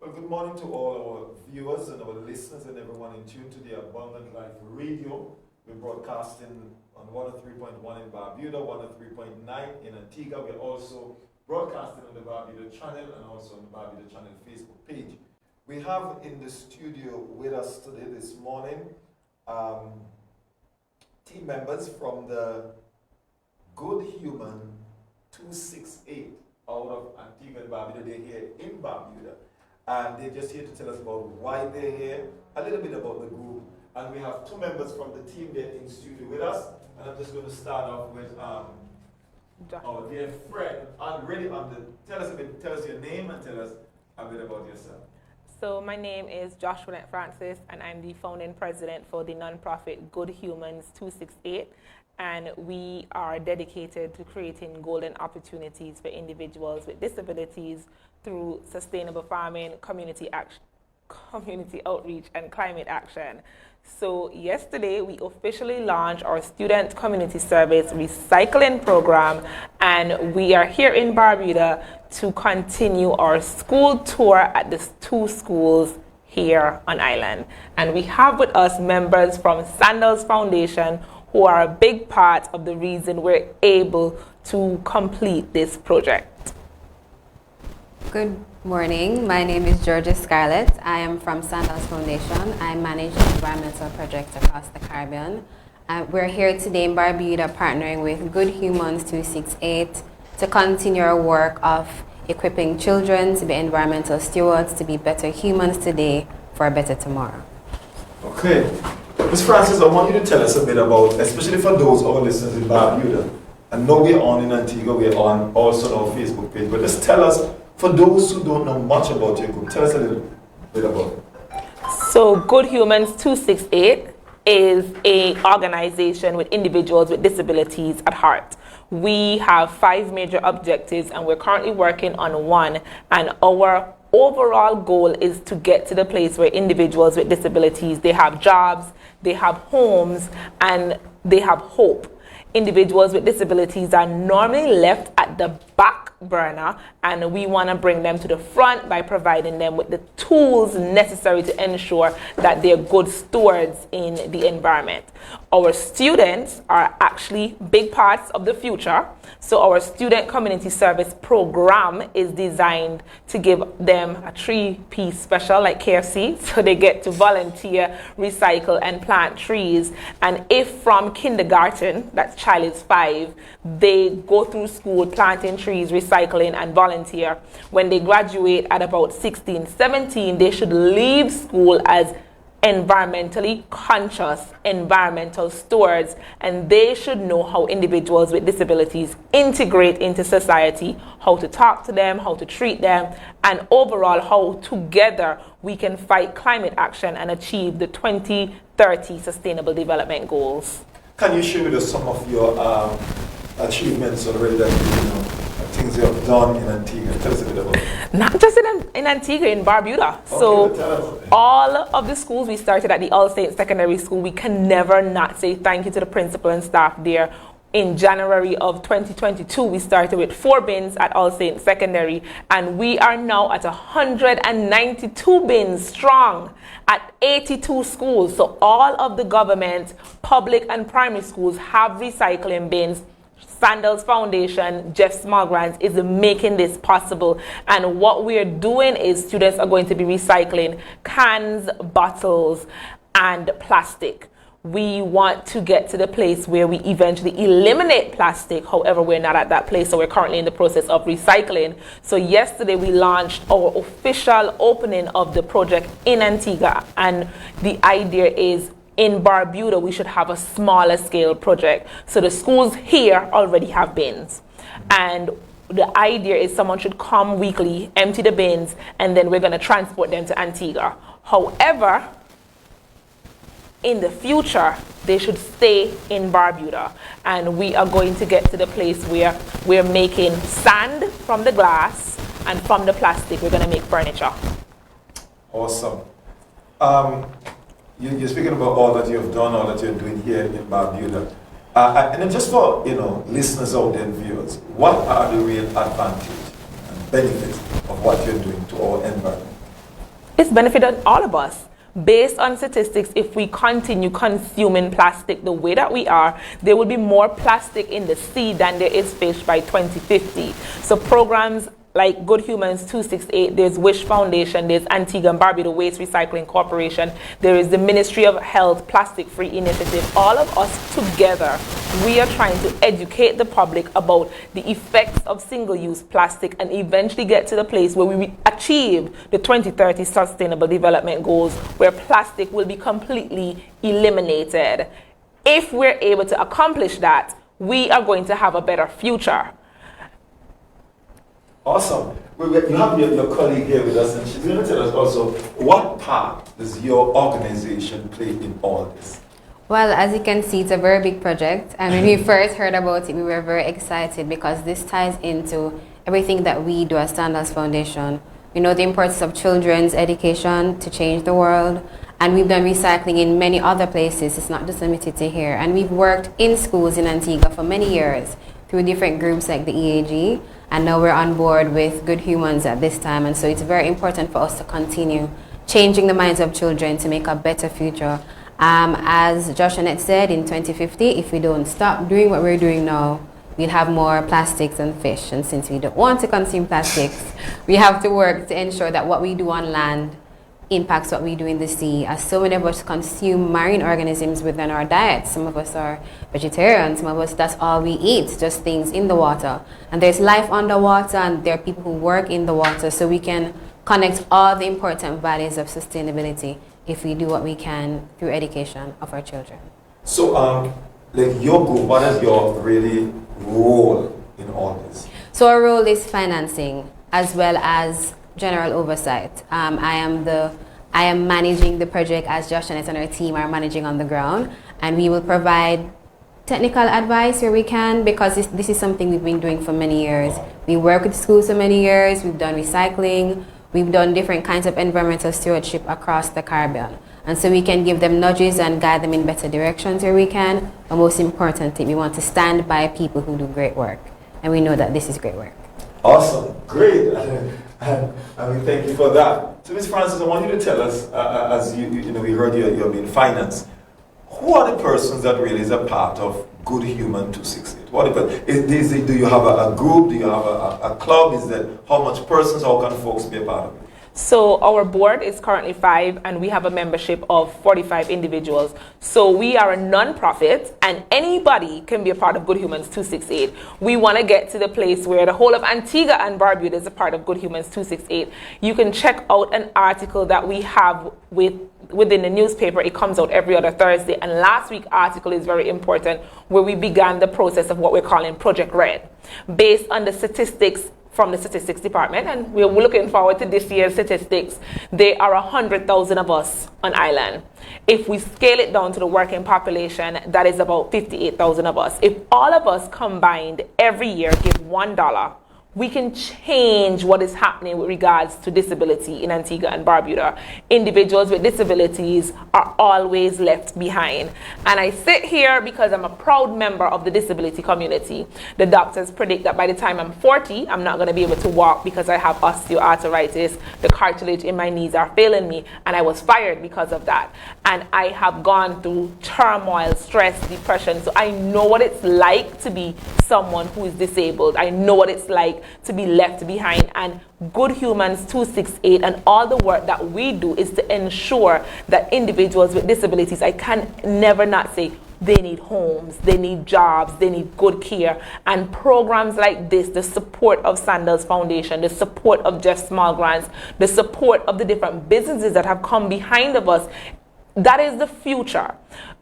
Well, good morning to all our viewers and our listeners and everyone in tune to the Abundant Life Radio. We're broadcasting on 103.1 in Barbuda, 103.9 in Antigua. We're also broadcasting on the Barbuda channel and also on the Barbuda channel Facebook page. We have in the studio with us today this morning team members from the Good Human 268 out of Antigua and Barbuda. They're here in Barbuda. And they're just here to tell us about why they're here, a little bit about the group. And we have two members from the team there in studio with us. And I'm just going to start off with our dear friend. Tell us your name and tell us a bit about yourself. So my name is Joshua Francis, and I'm the founding president for the nonprofit Good Humans 268. And we are dedicated to creating golden opportunities for individuals with disabilities through sustainable farming, community outreach, and climate action. So yesterday, we officially launched our student community service recycling program, and we are here in Barbuda to continue our school tour at the two schools here on island. And we have with us members from Sandals Foundation, who are a big part of the reason we're able to complete this project. Good morning. My name is Georgia Scarlett. I am from Sandals Foundation. I manage environmental projects across the Caribbean. We're here today in Barbuda partnering with Good Humans 268 to continue our work of equipping children to be environmental stewards, to be better humans today for a better tomorrow. Okay. Ms. Francis, I want you to tell us a bit about, especially for those our listeners in Barbuda. I know we're on in Antigua, we're on also on our Facebook page, but just tell us, for those who don't know much about your group, tell us a little bit about it. So Good Humans 268 is an organization with individuals with disabilities at heart. We have 5 major objectives, and we're currently working on one, and our overall goal is to get to the place where individuals with disabilities, they have jobs, they have homes, and they have hope. Individuals with disabilities are normally left at the back burner, and we want to bring them to the front by providing them with the tools necessary to ensure that they're good stewards in the environment. Our students are actually big parts of the future, so our student community service program is designed to give them a 3-piece special like KFC, so they get to volunteer, recycle, and plant trees. And if from kindergarten, that's child is 5, they go through school planting trees, recycling, and volunteer, when they graduate at about 16, 17, they should leave school as environmentally conscious environmental stewards, and they should know how individuals with disabilities integrate into society, how to talk to them, how to treat them, and overall how together we can fight climate action and achieve the 2030 Sustainable Development Goals. Can you share with us some of your achievements already that things you have done in Antigua? Tell us a bit about it. Not just in Antigua, in Barbuda. Okay, so all of the schools we started at the All Saints Secondary School, we can never not say thank you to the principal and staff there. In January of 2022, we started with 4 bins at All Saints Secondary, and we are now at 192 bins strong at 82 schools. So all of the government, public and primary schools have recycling bins. Sandals Foundation, Jeff Small Grants is making this possible. And what we're doing is students are going to be recycling cans, bottles, and plastic. We want to get to the place where we eventually eliminate plastic. However, we're not at that place, so we're currently in the process of recycling. So yesterday we launched our official opening of the project in Antigua, and the idea is in Barbuda we should have a smaller scale project. So the schools here already have bins, and the idea is someone should come weekly, empty the bins, and then we're going to transport them to Antigua. However, in the future, they should stay in Barbuda, and we are going to get to the place where we're making sand from the glass, and from the plastic we're going to make furniture. Awesome. You're speaking about all that you've done, all that you're doing here in Barbuda. And then just for listeners out there and viewers, what are the real advantages and benefits of what you're doing to our environment? benefited all of us. Based on statistics, if we continue consuming plastic the way that we are, there will be more plastic in the sea than there is fish by 2050. So programs like Good Humans 268, there's Wish Foundation, there's Antigua and Barbuda Waste Recycling Corporation, there is the Ministry of Health Plastic Free Initiative. All of us together, we are trying to educate the public about the effects of single-use plastic and eventually get to the place where we achieve the 2030 Sustainable Development Goals, where plastic will be completely eliminated. If we're able to accomplish that, we are going to have a better future. Awesome. You have your colleague here with us, and she's going to tell us also what part does your organization play in all this? Well, as you can see, it's a very big project. And when we first heard about it, we were very excited because this ties into everything that we do as Sandals Foundation. We know the importance of children's education to change the world. And we've done recycling in many other places. It's not just limited to here. And we've worked in schools in Antigua for many years through different groups like the EAG. And now we're on board with Good Humans at this time. And so it's very important for us to continue changing the minds of children to make a better future. As Josh and Annette said, in 2050, if we don't stop doing what we're doing now, we'll have more plastics than fish. And since we don't want to consume plastics, we have to work to ensure that what we do on land impacts what we do in the sea, as so many of us consume marine organisms within our diet. Some of us are vegetarians, some of us, that's all we eat, just things in the water. And there's life underwater, and there are people who work in the water, so we can connect all the important values of sustainability if we do what we can through education of our children. So, like your group, what is your really role in all this? So our role is financing as well as general oversight. I am managing the project as Josh and our team are managing on the ground, and we will provide technical advice where we can, because this is something we've been doing for many years. We work with schools for many years, we've done recycling, we've done different kinds of environmental stewardship across the Caribbean. And so we can give them nudges and guide them in better directions where we can, but most importantly, we want to stand by people who do great work, and we know that this is great work. Awesome, great. I mean, thank you for that. So, Ms. Francis, I want you to tell us, as we heard you're being financed, who are the persons that really is a part of Good Human 268? Do you have a group? Do you have a club? Is that how much persons? How can folks be a part of it? So our board is currently 5, and we have a membership of 45 individuals. So we are a non-profit, and anybody can be a part of Good Humans 268. We want to get to the place where the whole of Antigua and Barbuda is a part of Good Humans 268. You can check out an article that we have within the newspaper. It comes out every other Thursday, and last week's article is very important, where we began the process of what we're calling Project Red, based on the statistics from the statistics department, and we're looking forward to this year's statistics. There are 100,000 of us on island. If we scale it down to the working population, that is about 58,000 of us. If all of us combined every year give $1, we can change what is happening with regards to disability in Antigua and Barbuda. Individuals with disabilities are always left behind. And I sit here because I'm a proud member of the disability community. The doctors predict that by the time I'm 40, I'm not going to be able to walk because I have osteoarthritis. The cartilage in my knees are failing me, and I was fired because of that. And I have gone through turmoil, stress, depression. So I know what it's like to be someone who is disabled. I know what it's like to be left behind, and Good Humans 268 and all the work that we do is to ensure that individuals with disabilities, I can never not say, they need homes, they need jobs, they need good care. And programs like this, the support of Sandals Foundation, the support of Jeff Small Grants, the support of the different businesses that have come behind of us, that is the future.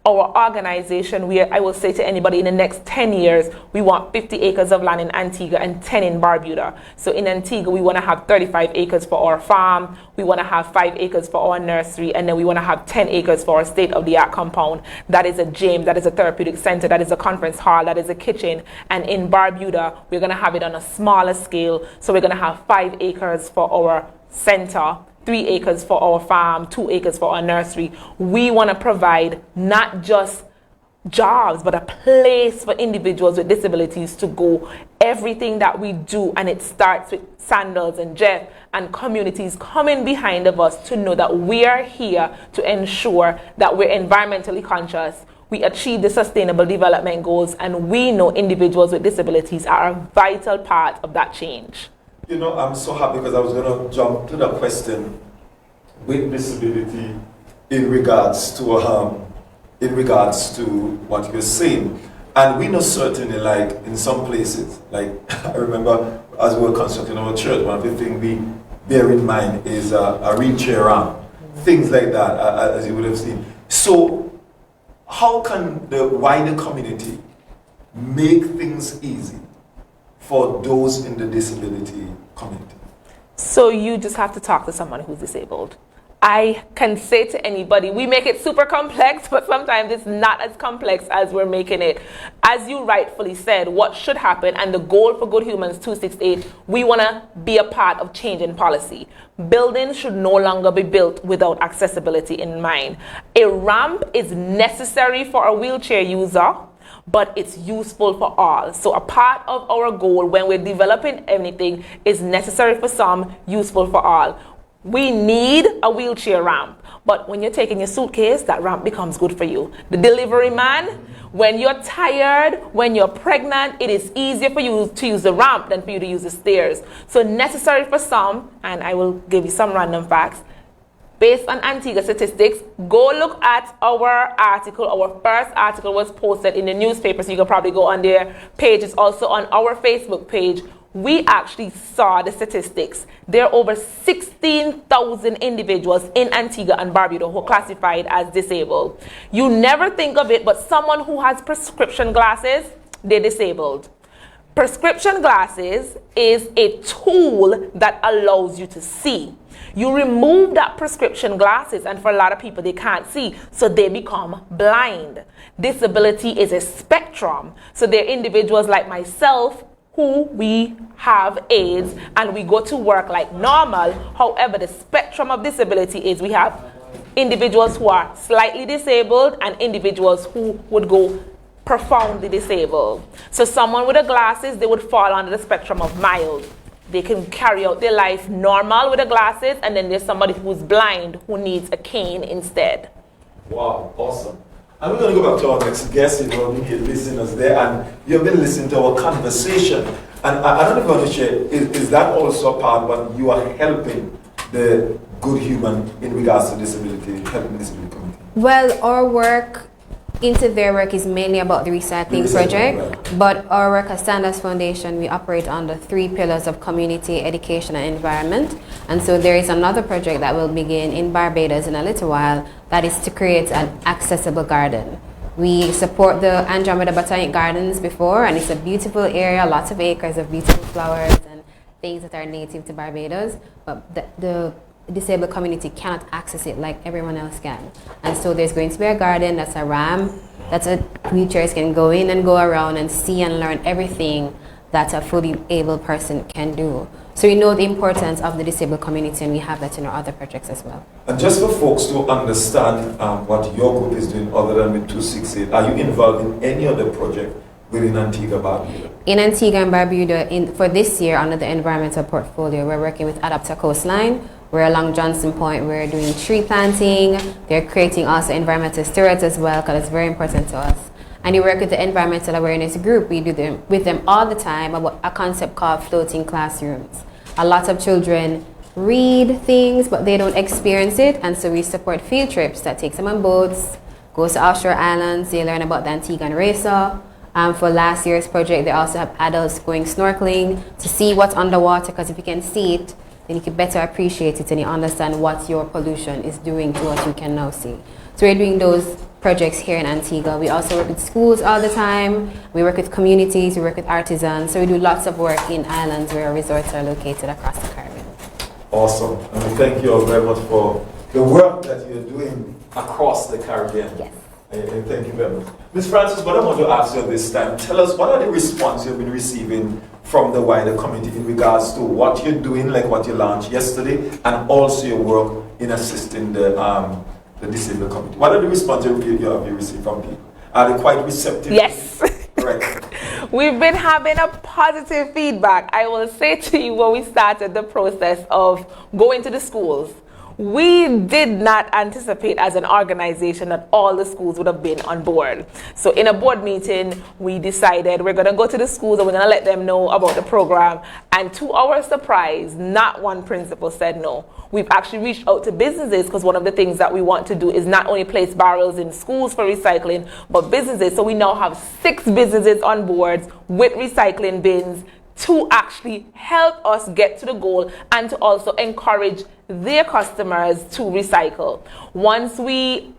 Our organization, I will say to anybody, in the next 10 years, we want 50 acres of land in Antigua and 10 in Barbuda. So in Antigua, we want to have 35 acres for our farm, we want to have 5 acres for our nursery, and then we want to have 10 acres for our state-of-the-art compound. That is a gym, that is a therapeutic center, that is a conference hall, that is a kitchen. And in Barbuda, we're going to have it on a smaller scale. So we're going to have 5 acres for our center, 3 acres for our farm, 2 acres for our nursery. We want to provide not just jobs, but a place for individuals with disabilities to go. Everything that we do, and it starts with Sandals and Jeff and communities coming behind of us to know that we are here to ensure that we're environmentally conscious, we achieve the sustainable development goals, and we know individuals with disabilities are a vital part of that change. You know, I'm so happy because I was going to jump to the question with disability in regards to what you're saying. And we know certainly, like in some places, like I remember as we were constructing our church, one of the things we bear in mind is a wheelchair ramp, things like that, as you would have seen. So how can the wider community make things easy for those in the disability community? So you just have to talk to someone who's disabled. I can say to anybody, we make it super complex, but sometimes it's not as complex as we're making it. As you rightfully said, what should happen, and the goal for Good Humans 268, we want to be a part of changing policy. Buildings should no longer be built without accessibility in mind. A ramp is necessary for a wheelchair user, but it's useful for all. So a part of our goal when we're developing anything is necessary for some, useful for all. We need a wheelchair ramp, but when you're taking your suitcase, that ramp becomes good for you. The delivery man, when you're tired, when you're pregnant, it is easier for you to use the ramp than for you to use the stairs. So necessary for some, and I will give you some random facts. Based on Antigua statistics, go look at our article. Our first article was posted in the newspaper, so you can probably go on their page. It's also on our Facebook page. We actually saw the statistics. There are over 16,000 individuals in Antigua and Barbuda who are classified as disabled. You never think of it, but someone who has prescription glasses, they're disabled. Prescription glasses is a tool that allows you to see. You remove that prescription glasses, and for a lot of people, they can't see, so they become blind. Disability is a spectrum. So there are individuals like myself who we have AIDS and we go to work like normal. However, the spectrum of disability is we have individuals who are slightly disabled and individuals who would go profoundly disabled. So someone with the glasses, they would fall under the spectrum of mild. They can carry out their life normal with the glasses, and then there's somebody who's blind who needs a cane instead. Wow, awesome. And we're going to go back to our next guest, listeners there, and you've been listening to our conversation. And I don't know if you want to share, is that also a part of what you are helping the Good Human in regards to disability, helping the disability community? Well, our work into their work is mainly about the recycling project, right. But our work as Sandals Foundation, we operate under 3 pillars of community, education, and environment. And so there is another project that will begin in Barbados in a little while that is to create an accessible garden. We support the Andromeda Botanic Gardens before, and it's a beautiful area, lots of acres of beautiful flowers and things that are native to Barbados, but the disabled community cannot access it like everyone else can. And so there's going to be a garden that's a ramp, that's a wheelchairs can go in and go around and see and learn everything that a fully able person can do. So we know the importance of the disabled community, and we have that in our other projects as well. And just for folks to understand what your group is doing other than with 268, are you involved in any other project within Antigua and Barbuda? In Antigua and Barbuda, for this year under the environmental portfolio, we're working with Adapter Coastline. We're along Johnson Point. We're doing tree planting. They're creating also environmental stewards as well, because it's very important to us. And we work with the environmental awareness group. We do them with them all the time about a concept called floating classrooms. A lot of children read things, but they don't experience it, and so we support field trips that takes them on boats, goes to offshore islands. They learn about the Antigua and Racer. For last year's project, they also have adults going snorkeling to see what's underwater, because if you can see it, then you can better appreciate it and you understand what your pollution is doing to what you can now see. So we're doing those projects here in Antigua. We also work with schools all the time. We work with communities, we work with artisans. So we do lots of work in islands where our resorts are located across the Caribbean. Awesome. And we thank you all very much for the work that you're doing across the Caribbean. Yes. And thank you very much. Ms. Francis, what I want to ask you this time, tell us what are the responses you've been receiving from the wider community in regards to what you're doing, like what you launched yesterday, and also your work in assisting the disabled community. What are the responses you have received from people? Are they quite receptive? Yes. Right. We've been having a positive feedback. I will say to you, when we started the process of going to the schools, we did not anticipate as an organization that all the schools would have been on board. So in a board meeting, we decided we're going to go to the schools and we're going to let them know about the program. And to our surprise, not one principal said no. We've actually reached out to businesses, because one of the things that we want to do is not only place barrels in schools for recycling, but businesses. So we now have 6 businesses on board with recycling bins to actually help us get to the goal and to also encourage their customers to recycle. Once we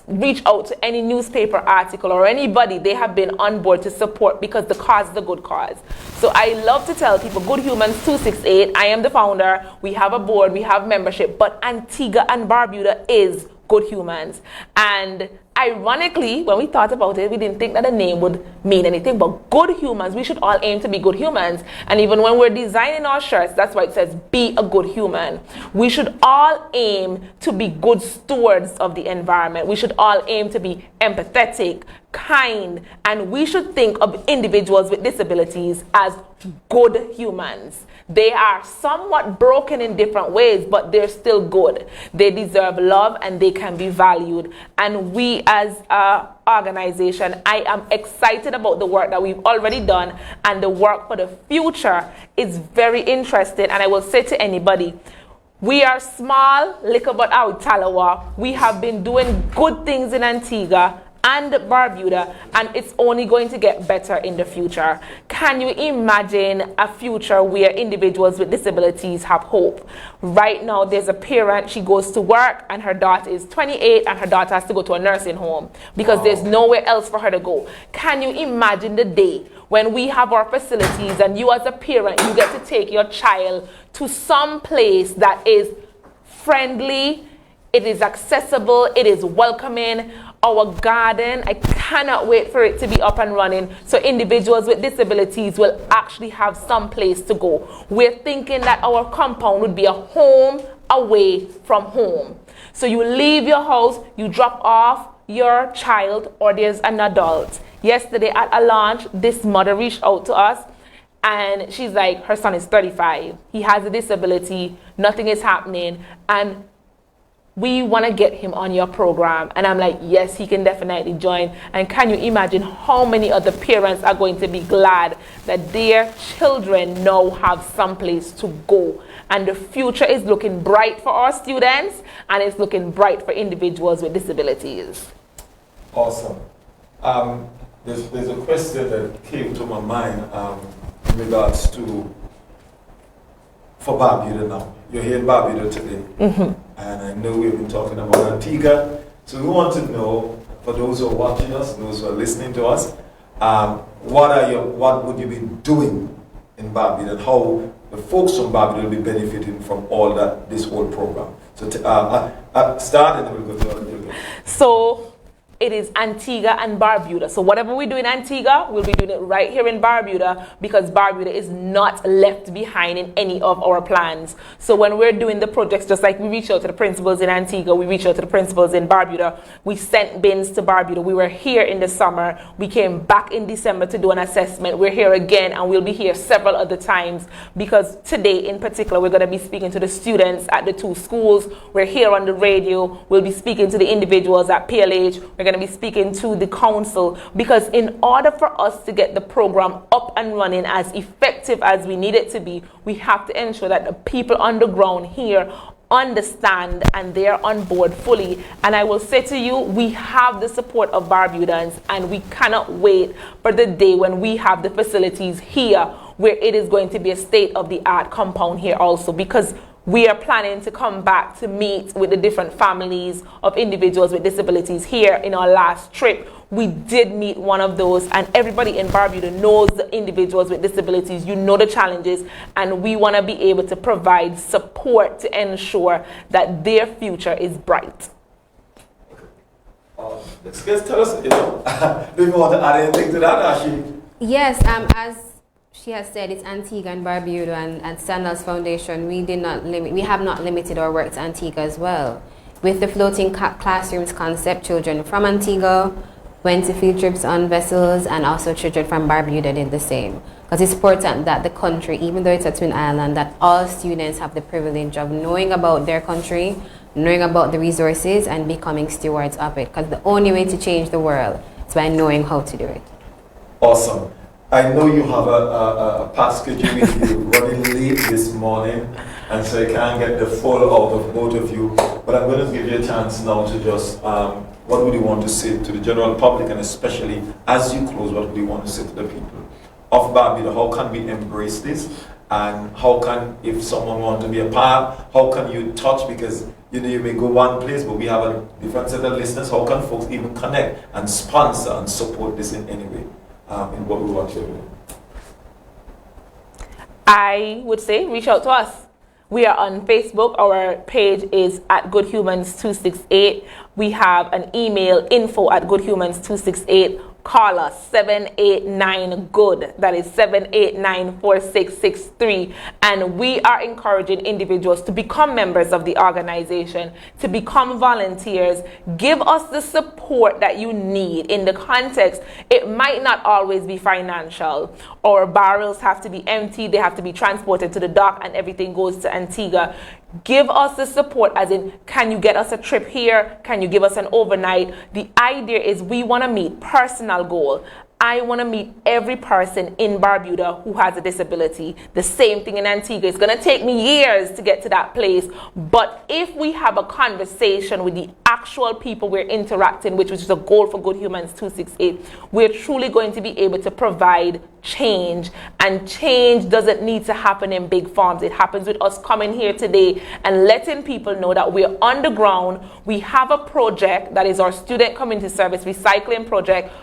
reach out to any newspaper article or anybody, they have been on board to support, because the cause is a good cause. So I love to tell people, Good Humans 268, I am the founder, we have a board, we have membership, but Antigua and Barbuda is Good Humans. And ironically, when we thought about it, we didn't think that the name would mean anything, but good humans, we should all aim to be good humans. And even when we're designing our shirts, that's why it says, be a good human. We should all aim to be good stewards of the environment. We should all aim to be empathetic, kind, and we should think of individuals with disabilities as good humans. They are somewhat broken in different ways, but they're still good. They deserve love and they can be valued. And we as an organization, I am excited about the work that we've already done, and the work for the future is very interesting. And I will say to anybody, we are small, little but out Talawa. We have been doing good things in Antigua and Barbuda, and it's only going to get better in the future. Can you imagine a future where individuals with disabilities have hope? Right now, there's a parent, she goes to work, and her daughter is 28, and her daughter has to go to a nursing home because there's nowhere else for her to go. Can you imagine the day when we have our facilities and you as a parent, you get to take your child to some place that is friendly, it is accessible, it is welcoming. Our garden, I cannot wait for it to be up and running, so individuals with disabilities will actually have some place to go. We're thinking that our compound would be a home away from home. So you leave your house, you drop off your child, or there's an adult. Yesterday at a launch, this mother reached out to us, and she's like, her son is 35. He has a disability, nothing is happening, and we want to get him on your program. And I'm like, yes, he can definitely join. And can you imagine how many other parents are going to be glad that their children now have someplace to go? And the future is looking bright for our students, and it's looking bright for individuals with disabilities. Awesome. There's a question that came to my mind in regards to, for Barbuda now. You're here in Barbuda today. Mm-hmm. And I know we've been talking about Antigua. So we want to know, for those who are watching us, those who are listening to us, what would you be doing in Barbuda, and how the folks from Barbuda will be benefiting from all that, this whole program? So start, and then we'll go to Antigua. So it is Antigua and Barbuda. So whatever we do in Antigua, we'll be doing it right here in Barbuda, because Barbuda is not left behind in any of our plans. So when we're doing the projects, just like we reach out to the principals in Antigua, we reach out to the principals in Barbuda, we sent bins to Barbuda. We were here in the summer. We came back in December to do an assessment. We're here again, and we'll be here several other times, because today in particular, we're going to be speaking to the students at the 2 schools. We're here on the radio. We'll be speaking to the individuals at PLH. We're going to be speaking to the council, because in order for us to get the program up and running as effective as we need it to be, we have to ensure that the people on the ground here understand and they're on board fully. And I will say to you, we have the support of Barbudans, and we cannot wait for the day when we have the facilities here where it is going to be a state-of-the-art compound here also, because we are planning to come back to meet with the different families of individuals with disabilities here. In our last trip, we did meet one of those, and everybody in Barbuda knows the individuals with disabilities. You know the challenges, and we want to be able to provide support to ensure that their future is bright. Let's tell us, do you want to add anything to that, Ashi? Yes, as she has said, it's Antigua and Barbuda, and Sandals Foundation, we have not limited our work to Antigua as well. With the floating classrooms concept, children from Antigua went to field trips on vessels, and also children from Barbuda did the same. Because it's important that the country, even though it's a twin island, that all students have the privilege of knowing about their country, knowing about the resources, and becoming stewards of it. Because the only way to change the world is by knowing how to do it. Awesome. I know you have a packed schedule with you running late this morning, and so I can't get the full out of both of you. But I'm going to give you a chance now to just, what would you want to say to the general public, and especially as you close, what would you want to say to the people of Barbuda? How can we embrace this? And how can, if someone wants to be a part, how can you touch? Because you know, you may go one place, but we have a different set of listeners. How can folks even connect and sponsor and support this in any way? In what we want to do? I would say reach out to us. We are on Facebook. Our page is at GoodHumans268. We have an email, info@GoodHumans268. Call us 789-GOOD. That is 789-4663. And we are encouraging individuals to become members of the organization, to become volunteers. Give us the support that you need. In the context, it might not always be financial. Our barrels have to be emptied, they have to be transported to the dock, and everything goes to Antigua. Give us the support, as in, can you get us a trip here? Can you give us an overnight? The idea is we want to meet personal goal. I want to meet every person in Barbuda who has a disability. The same thing in Antigua. It's going to take me years to get to that place. But if we have a conversation with the actual people we're interacting with, which is a goal for Good Humans 268, we're truly going to be able to provide change. And change doesn't need to happen in big forms. It happens with us coming here today and letting people know that we're on the ground. We have a project that is our student community service recycling project.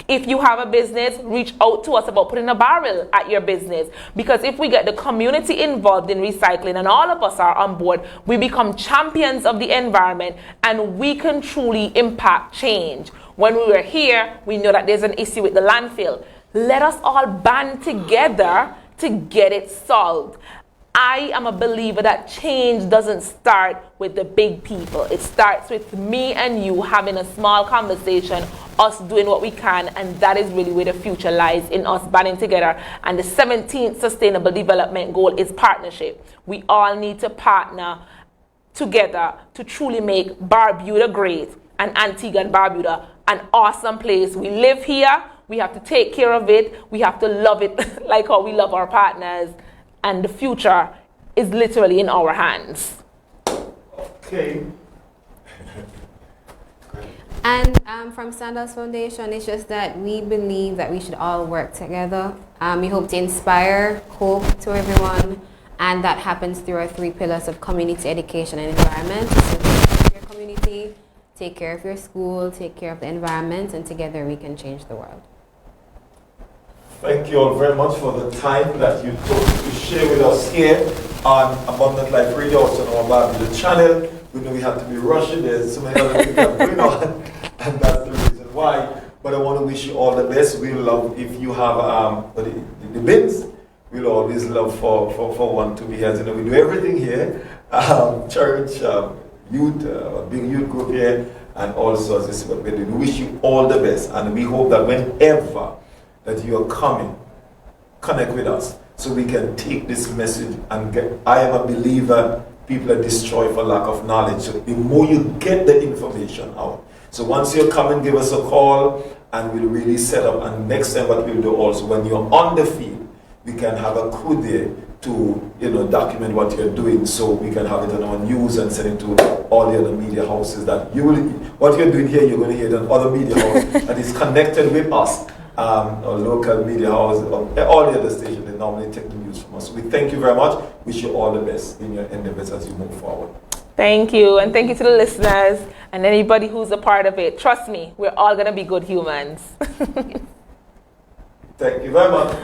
If you have a business, reach out to us about putting a barrel at your business. Because if we get the community involved in recycling and all of us are on board, we become champions of the environment and we can truly impact change. When we were here, we know that there's an issue with the landfill. Let us all band together to get it solved. I am a believer that change doesn't start with the big people. It starts with me and you having a small conversation, us doing what we can, and that is really where the future lies, in us banding together. And the 17th Sustainable Development Goal is partnership. We all need to partner together to truly make Barbuda great, and Antigua and Barbuda an awesome place. We live here, we have to take care of it, we have to love it like how we love our partners. And the future is literally in our hands. Okay. And from Sandals Foundation, it's just that we believe that we should all work together. We hope to inspire hope to everyone, and that happens through our 3 pillars of community, education, and environment. So take care of your community, take care of your school, take care of the environment, and together we can change the world. Thank you all very much for the time that you took to share with us here on Abundant Life Radio, also on our Barbuda channel. We know we have to be rushing, there's so many other things that are going on, and that's the reason why. But I want to wish you all the best. We love, if you have the bins, we'll always love for one to be here. You know, we do everything here, church, youth, big youth group here, and all sorts of stuff. We wish you all the best, and we hope that whenever that you are coming, connect with us so we can take this message and get. I am a believer, people are destroyed for lack of knowledge. So the more you get the information out. So once you're coming, give us a call and we'll really set up. And next time what we'll do also, when you're on the field, we can have a crew there to, you know, document what you're doing, so we can have it on our news and send it to all the other media houses that you will, what you're doing here, you're going to hear it on other media houses that is connected with us. Or local media houses, all the other stations, they normally take the news from us. We thank you very much. Wish you all the best in your endeavors as you move forward. Thank you, and thank you to the listeners and anybody who's a part of it. Trust me, we're all going to be good humans. Thank you very much.